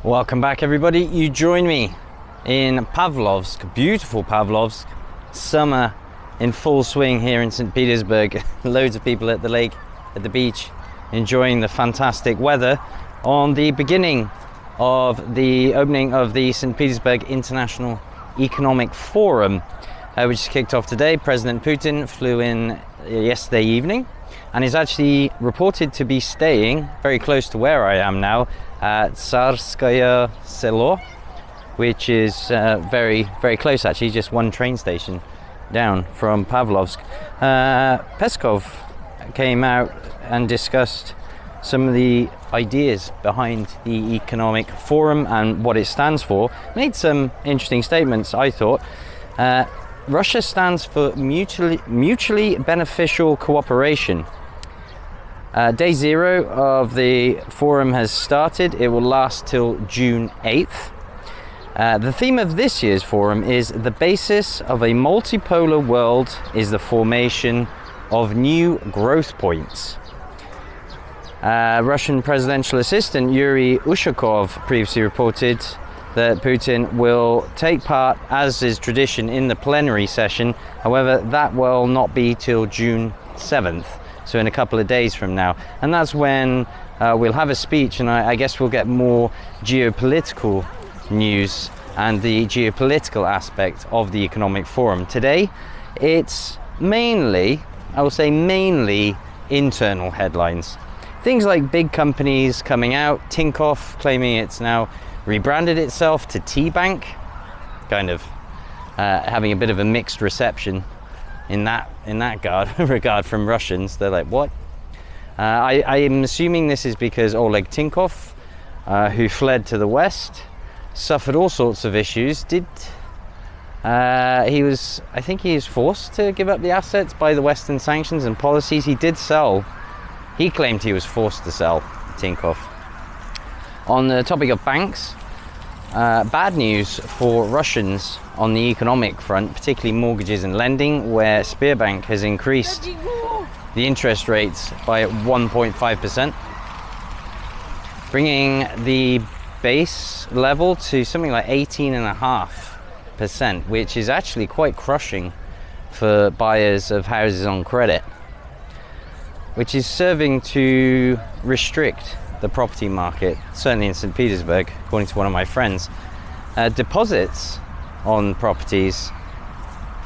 Welcome back, everybody. You join me in Pavlovsk, beautiful Pavlovsk. Summer in full swing here in St. Petersburg. Loads of people at the lake, at the beach, enjoying the fantastic weather on the beginning of the opening of the St. Petersburg International Economic Forum, which is kicked off today. President Putin flew in yesterday evening and is actually reported to be staying very close to where I am now, at Tsarskaya Selo, which is very close, actually, just one train station down from Pavlovsk. Peskov came out and discussed some of the ideas behind the Economic Forum and what it stands for. Made some interesting statements, I thought. Russia stands for mutually beneficial cooperation. Day zero of the forum has started. It will last till June 8th. The theme of this year's forum is the basis of a multipolar world is the formation of new growth points. Russian presidential assistant Yuri Ushakov previously reported that Putin will take part, as is tradition, in the plenary session. However, that will not be till June 7th. So in a couple of days from now. And that's when we'll have a speech, and I guess we'll get more geopolitical news and the geopolitical aspect of the Economic Forum. Today, it's mainly, I will say mainly, internal headlines. Things like big companies coming out, Tinkoff claiming it's now rebranded itself to T-Bank, kind of having a bit of a mixed reception in that regard from Russians. They're like, what? I am assuming this is because Oleg Tinkoff, who fled to the West, suffered all sorts of issues. I think he was forced to give up the assets by the Western sanctions and policies. He claimed he was forced to sell, Tinkoff. On the topic of banks, bad news for Russians on the economic front, particularly mortgages and lending, where Sberbank has increased the interest rates by 1.5%, bringing the base level to something like 18.5%, which is actually quite crushing for buyers of houses on credit, which is serving to restrict the property market, certainly in St. Petersburg, according to one of my friends. Deposits on properties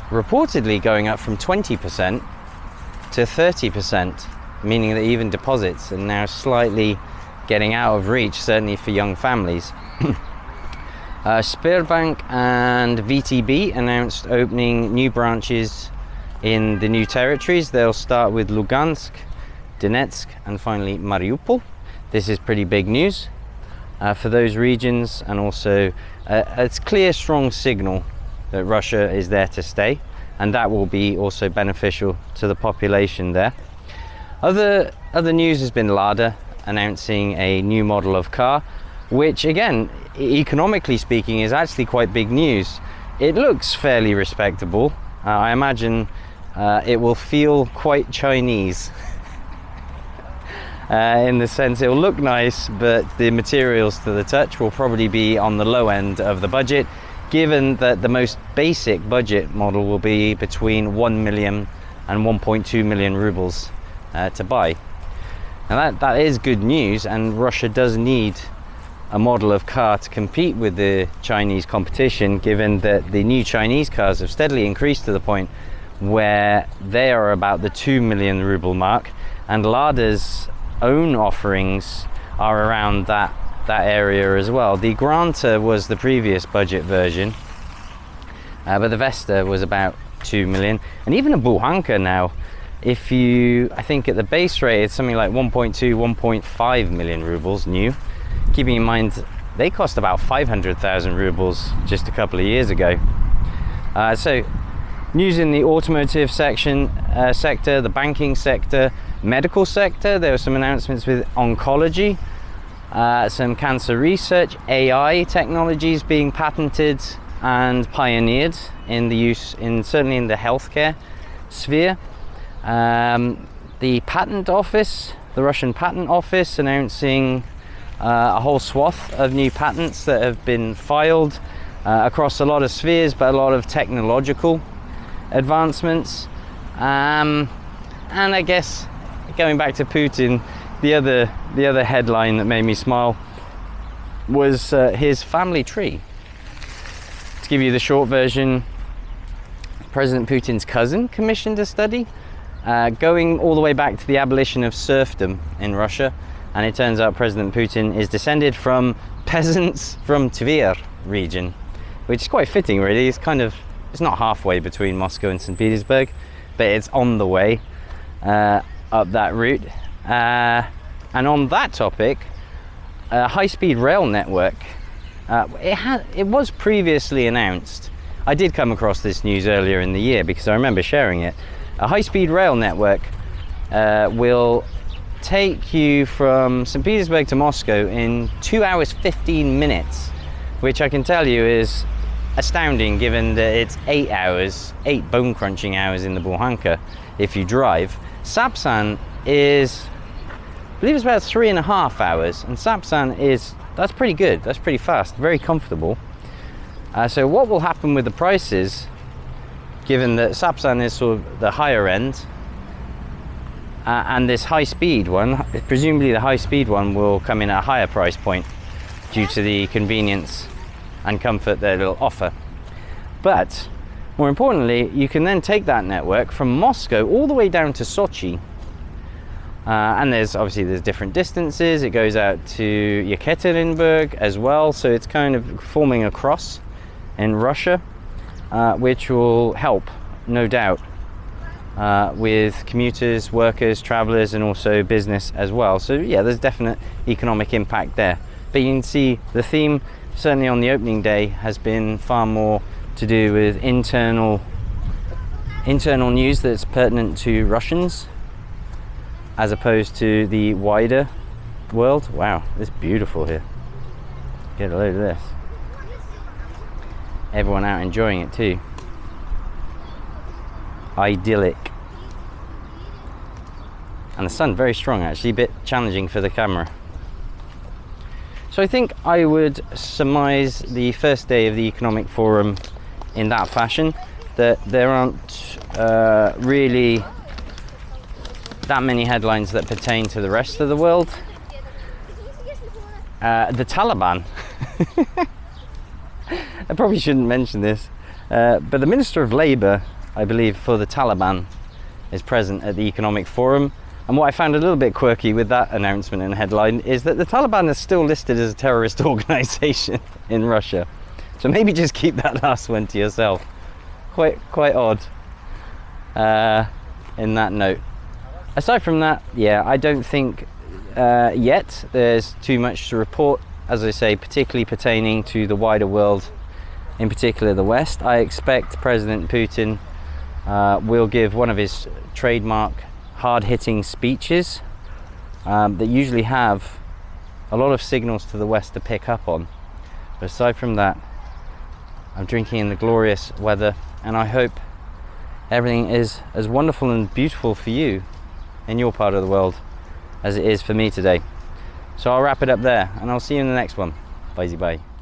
reportedly going up from 20% to 30%, meaning that even deposits are now slightly getting out of reach, certainly for young families. Sberbank and VTB announced opening new branches in the new territories. They'll start with Lugansk, Donetsk, and finally Mariupol. This is pretty big news for those regions, and also it's clear, strong signal that Russia is there to stay, and that will be also beneficial to the population there. Other news has been Lada announcing a new model of car, which again, economically speaking, is actually quite big news. It looks fairly respectable. I imagine it will feel quite Chinese. In the sense it will look nice, but the materials to the touch will probably be on the low end of the budget, given that the most basic budget model will be between 1 million and 1.2 million rubles to buy. Now that is good news, and Russia does need a model of car to compete with the Chinese competition, given that the new Chinese cars have steadily increased to the point where they are about the 2 million ruble mark, and Lada's own offerings are around that area as well. The Granta was the previous budget version, but the Vesta was about 2 million, and even a Buhanka now, I think at the base rate it's something like 1.2, 1.5 million rubles new, keeping in mind they cost about 500,000 rubles just a couple of years ago. So news in the automotive sector, the banking sector, medical sector. There were some announcements with oncology, some cancer research, AI technologies being patented and pioneered in the use certainly in the healthcare sphere. The patent office, the Russian patent office, announcing a whole swath of new patents that have been filed across a lot of spheres, but a lot of technological advancements. And I guess going back to Putin, the other headline that made me smile was his family tree. To give you the short version, President Putin's cousin commissioned a study going all the way back to the abolition of serfdom in Russia, and it turns out President Putin is descended from peasants from Tver region, which is quite fitting really. It's not halfway between Moscow and St. Petersburg, but it's on the way up that route. And on that topic, a high-speed rail network, it was previously announced. I did come across this news earlier in the year because I remember sharing it. A high-speed rail network will take you from St. Petersburg to Moscow in 2 hours 15 minutes, which I can tell you is astounding given that it's 8 hours, 8 bone-crunching hours in the Bukhanka if you drive. Sapsan is, I believe it's about 3.5 hours, and Sapsan that's pretty good, that's pretty fast, very comfortable. So what will happen with the prices, given that Sapsan is sort of the higher end, and this high-speed one, presumably the high-speed one will come in at a higher price point due to the convenience and comfort that it'll offer. But more importantly, you can then take that network from Moscow all the way down to Sochi, and there's different distances. It goes out to Yekaterinburg as well, so it's kind of forming a cross in Russia, which will help, no doubt, with commuters, workers, travelers, and also business as well. So yeah, there's definite economic impact there. But you can see the theme, certainly on the opening day, has been far more to do with internal news that's pertinent to Russians, as opposed to the wider world. Wow, it's beautiful here. Get a load of this. Everyone out enjoying it too. Idyllic. And the sun very strong actually, a bit challenging for the camera. So I think I would surmise the first day of the Economic Forum in that fashion, that there aren't really that many headlines that pertain to the rest of the world. The Taliban. I probably shouldn't mention this, but the Minister of Labour, I believe, for the Taliban is present at the Economic Forum. And what I found a little bit quirky with that announcement and headline is that the Taliban is still listed as a terrorist organisation in Russia. So maybe just keep that last one to yourself. Quite odd in that note. Aside from that, yeah, I don't think yet there's too much to report, as I say, particularly pertaining to the wider world, in particular the West. I expect President Putin will give one of his trademark hard-hitting speeches that usually have a lot of signals to the West to pick up on. But aside from that, I'm drinking in the glorious weather, and I hope everything is as wonderful and beautiful for you in your part of the world as it is for me today. So I'll wrap it up there, and I'll see you in the next one. Bye-bye.